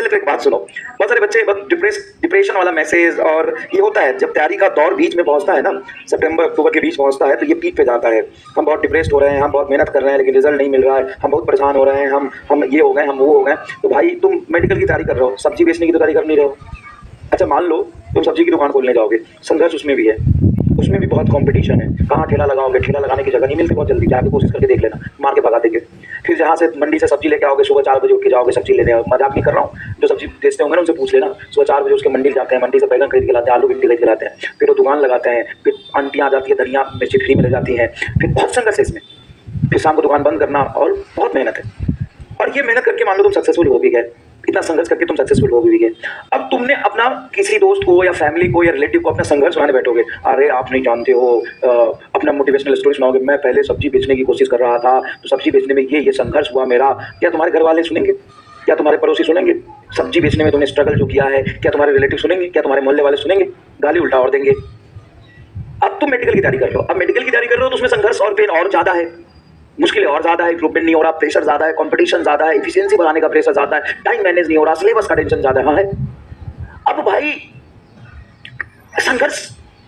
पहले तो एक बात सुनो, बहुत सारे बच्चे डिप्रेशन वाला मैसेज और ये होता है जब तैयारी का दौर बीच में पहुंचता है ना, सितंबर अक्टूबर के बीच पहुंचता है तो ये पीक पे जाता है। हम बहुत डिप्रेस्ड हो रहे हैं, हम बहुत मेहनत कर रहे हैं लेकिन रिजल्ट नहीं मिल रहा है, हम बहुत परेशान हो रहे हैं, हम ये हो गए, हम वो हो गए। तो भाई तुम मेडिकल की तैयारी कर रहे हो, सब्जी बेचने की तो तैयारी कर नहीं रहे हो। अच्छा मान लो तुम सब्जी की दुकान खोलने जाओगे, संघर्ष उसमें भी है, उसमें भी बहुत कंपटीशन है। कहाँ ठेला लगाओगे, ठेला लगाने की जगह नहीं मिलती, बहुत जल्दी जाके कोशिश करके देख लेना, मार के भगा देंगे। फिर जहाँ से मंडी से सब्जी लेके आओगे, सुबह 4 बजे उठ के जाओगे सब्जी लेने, मजाक नहीं कर रहा हूँ, जो सब्जी बेचते होंगे ना उनसे पूछ लेना, सुबह 4 बजे उसके मंडी जाते हैं, मंडी से बैगन खरीद के लाते हैं, आलू भिंडी खरीद के लाते हैं, फिर वो दुकान लगाते हैं, फिर आंटियाँ आ जाती है, धनिया मिर्ची फ्री मिल जाती है, फिर बहुत संघर्ष है इसमें, फिर शाम को दुकान बंद करना और बहुत मेहनत है। और ये मेहनत करके मान लो तुम सक्सेसफुल हो भी गए, इतना संघर्ष करके तुम सक्सेसफुल हो भी गए, अब तुमने अपना किसी दोस्त को या फैमिली को या रिलेटिव को अपना संघर्ष सुनाने बैठोगे, अरे आप नहीं जानते हो, अपना मोटिवेशनल स्टोरी सुनाओगे, मैं पहले सब्जी बेचने की कोशिश कर रहा था तो सब्जी बेचने में ये संघर्ष हुआ मेरा। क्या तुम्हारे घर वाले सुनेंगे? क्या तुम्हारे पड़ोसी सुनेंगे? सब्जी बेचने में तुमने स्ट्रगल जो किया है क्या तुम्हारे रिलेटिव सुनेंगे? क्या तुम्हारे मोहल्ले वाले सुनेंगे? गाली उल्टा और देंगे। अब तुम मेडिकल की तैयारी कर रहे हो, अब मेडिकल की तैयारी कर रहे हो तो उसमें संघर्ष और पेन और ज्यादा है, मुश्किलें और ज्यादा है, इम्प्रूवमेंट नहीं हो रहा, प्रेशर ज्यादा है, कंपटीशन ज्यादा है, एफिशिएंसी बढ़ाने का प्रेशर ज्यादा है, टाइम मैनेज नहीं हो रहा, सिलेबस का टेंशन ज्यादा है। अब भाई संघर्ष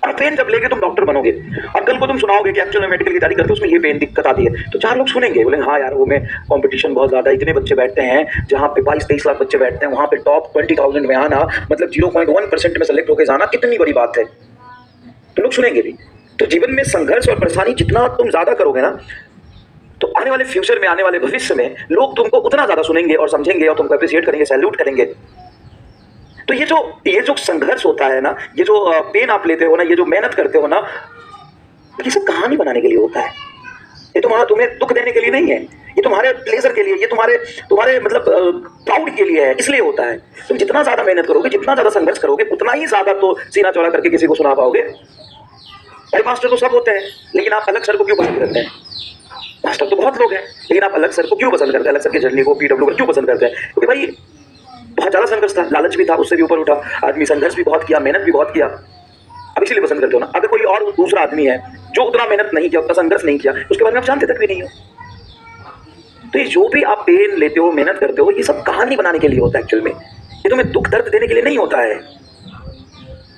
और पेन जब लेके तुम डॉक्टर बनोगे और कल को तुम सुनाओगे कि एक्चुअली मेडिकल की तैयारी करते हो उसमें ये पेन दिक्कत आती है, तो 4 लोग सुनेंगे, बोले हाँ यार वो में कंपटीशन बहुत ज्यादा है, इतने बच्चे बैठते हैं जहाँ पे 22-23 लाख बच्चे बैठते हैं, वहां पे टॉप 20,000 में आना मतलब 0.1% में सेलेक्ट होकर जाना कितनी बड़ी बात है, तो लोग सुनेंगे भी। तो जीवन में संघर्ष और परेशानी जितना तुम ज्यादा करोगे ना तो आने वाले फ्यूचर में, आने वाले भविष्य में लोग तुमको उतना ज्यादा सुनेंगे और समझेंगे और तुमको अप्रिशिएट करेंगे, सैल्यूट करेंगे। तो ये जो संघर्ष होता है ना, ये जो पेन आप लेते हो ना, ये जो मेहनत करते हो ना, ये सब कहानी बनाने के लिए होता है। ये तुम्हें दुख देने के लिए नहीं है, ये तुम्हारे प्लेजर के लिए, ये तुम्हारे मतलब प्राउड के लिए है, इसलिए होता है। तुम जितना ज्यादा मेहनत करोगे, जितना ज्यादा संघर्ष करोगे, उतना ही ज्यादा तो सीना चौड़ा करके किसी को सुना पाओगे। भाई मास्टर तो सब होते हैं लेकिन आप अलग सर को क्यों पसंद करते हैं? मास्टर तो बहुत लोग हैं लेकिन आप अलग सर को क्यों पसंद करते हैं? अलग सर के जर्नी को, पीडब्ल्यू को क्यों पसंद करते हैं? क्योंकि भाई बहुत ज्यादा संघर्ष था, लालच भी था, उससे भी ऊपर उठा आदमी, संघर्ष भी बहुत किया, मेहनत भी बहुत किया, अब इसीलिए पसंद करते हो ना। अगर कोई और दूसरा आदमी है जो उतना मेहनत नहीं किया, उतना संघर्ष नहीं किया, उसके बारे में आप जानते तक भी नहीं हो। तो ये जो भी आप पेन लेते हो, मेहनत करते हो, ये सब कहानी बनाने के लिए होता है एक्चुअल में, ये तुम्हें दुख दर्द देने के लिए नहीं होता है।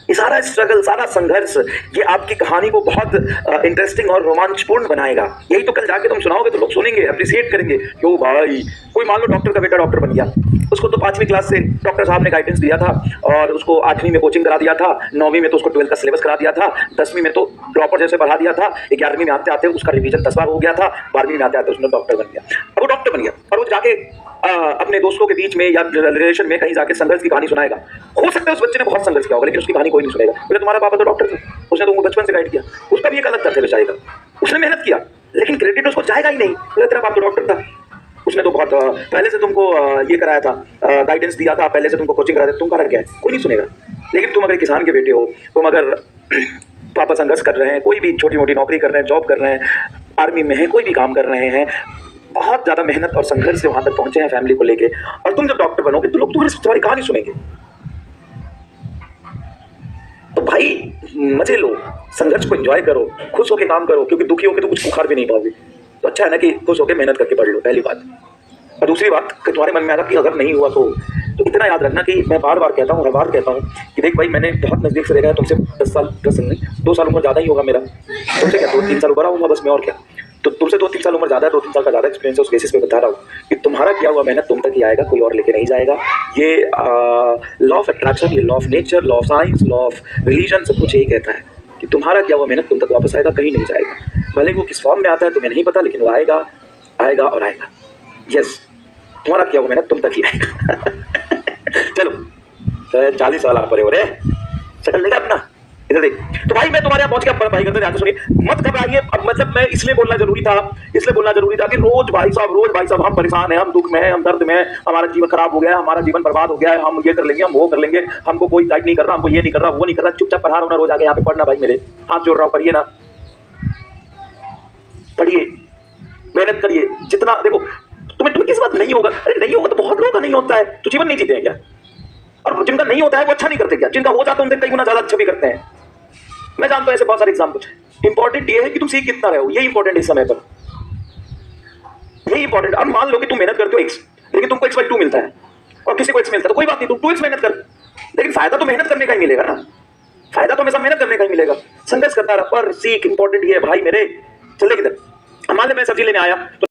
ये सारा स्ट्रगल, सारा संघर्ष, ये आपकी कहानी को बहुत इंटरेस्टिंग और रोमांचपूर्ण बनाएगा। यही तो कल जाके तुम सुनाओगे तो लोग सुनेंगे, अप्रिशिएट करेंगे। क्यों भाई, कोई मान लो डॉक्टर का बेटा डॉक्टर बन गया, उसको तो 5वीं क्लास से डॉक्टर साहब ने गाइडेंस दिया था और उसको 8वीं में कोचिंग करा दिया था, 9वीं में तो उसको 12th का सिलेबस करा दिया था, 10वीं में तो ड्रॉपर जैसे पढ़ा दिया था, 11वीं में आते आते उसका रिवीजन 10 बार हो गया था, 12वीं में आते आते उसने डॉक्टर बन गया। अब वो डॉक्टर बन गया और वो जाके अपने दोस्तों के बीच में या रिलेशन में कहीं जाके संघर्ष की कहानी सुनाएगा। हो सकता है उस बच्चे ने बहुत संघर्ष किया होगा लेकिन उसकी कहानी कोई नहीं सुनेगा, क्योंकि तुम्हारा पापा तो डॉक्टर था, उसने तुमको बचपन से गाइड किया, उसका भी एक अलग दर्द है बेचारे का, उसने मेहनत किया लेकिन क्रेडिट उसको जाएगा ही नहीं, तेरा बाप तो डॉक्टर था, उसने तो बहुत पहले से तुमको ये कराया था, गाइडेंस दिया था, पहले से तुमको कोचिंग कराया था, तुम कारण क्या है? कोई नहीं सुनेगा। लेकिन तुम अगर किसान के बेटे हो, तुम अगर पापा संघर्ष कर रहे हैं, कोई भी छोटी मोटी नौकरी कर रहे हैं, जॉब कर रहे हैं, आर्मी में है, कोई भी काम कर रहे हैं, बहुत ज्यादा मेहनत और संघर्ष से वहां तक पहुंचे हैं फैमिली को लेके, और तुम जब डॉक्टर बनोगे तो लोग तुम्हारी कहानी सुनेंगे। तो भाई मजे लो, संघर्ष को एंजॉय करो, खुश होकर काम करो, क्योंकि दुखी होकर तो कुछ उखाड़ भी नहीं पाओगे। तो अच्छा है ना कि खुश होकर मेहनत करके पढ़ लो, पहली बात। और दूसरी बात कि तुम्हारे मन में आता कि अगर नहीं हुआ तो इतना याद रखना कि मैं बार बार कहता हूँ, हर बार कहता हूँ कि देख भाई मैंने बहुत नजदीक से देखा है, तुमसे 10 साल 2 साल उम्र ज्यादा ही होगा मेरा, तुमसे क्या 2-3 साल ऊपर आऊंगा बस मैं, और क्या। तो तुमसे 2-3 साल उम्र ज्यादा है, 2-3 साल का ज्यादा एक्सपीरियंस है, उस बेसिस पे बता रहा हूँ कि तुम्हारा किया हुआ मेहनत तुम तक ही आएगा, कोई और लेके नहीं जाएगा। ये लॉ ऑफ अट्रैक्शन, ये law of nature, law of science, law of religion, सब कुछ यही कहता है कि तुम्हारा किया हुआ मेहनत तुम तक वापस आएगा, कहीं नहीं जाएगा। भले वो किस फॉर्म में आता है तुम्हें नहीं पता, लेकिन वो आएगा, आएगा और आएगा। यस, तुम्हारा किया हुआ मेहनत तुम तक ही आएगा। चलो 40 साल आप परे हो रहे, शक्ल देखा अपना, इधर देख। तो भाई मैं तुम्हारे यहाँ पहुंच के भाई करते ध्यान से सुनिए, मत घबराइए। अब मतलब मैं इसलिए बोलना जरूरी था कि रोज भाई साहब हम परेशान हैं, हम दुख में हैं, हम दर्द में हैं, हमारा जीवन खराब हो गया है, हमारा जीवन बर्बाद हो गया है, हम ये कर लेंगे, हम वो कर लेंगे, हमको कोई गाइड नहीं कर रहा, हमको ये नहीं कर रहा, वो नहीं कर रहा। चुपचाप पढ़ा रहा हूं ना, रोज आके यहाँ पे पढ़ना भाई, मेरे हाथ जोड़ रहा हूँ, पढ़िए ना, पढ़िए, मेहनत करिए। जितना देखो तुम्हें किस बात नहीं होगा, अरे नहीं होगा तो बहुत लोगों का नहीं होता है, तो जीवन नहीं जीते हैं क्या? और जिनका नहीं होता है वो अच्छा नहीं करते क्या? जिनका हो जाता है उनसे कई गुना ज्यादा अच्छा भी करते हैं। मैं जानता हूं ऐसे बहुत सारे एग्जाम्पल। इंपॉर्टेंट ये है कि तुम सीख कितना रहे हो, ये इंपॉर्टेंट है इस समय पर, यही इंपॉर्टेंट। अब मान लो कि तुम मेहनत करते हो x, लेकिन तुमको x/2 मिलता है, और किसी को एक्स मिलता है तो कोई बात नहीं, तू 2x मेहनत कर, लेकिन फायदा तो मेहनत करने का ही मिलेगा ना, फायदा तो हमेशा मेहनत करने का ही मिलेगा। संघर्ष करता रहा, पर सीख इंपॉर्टेंट ये है भाई मेरे। चल दे किधर, मान ले मैं सब्जी लेने आया तो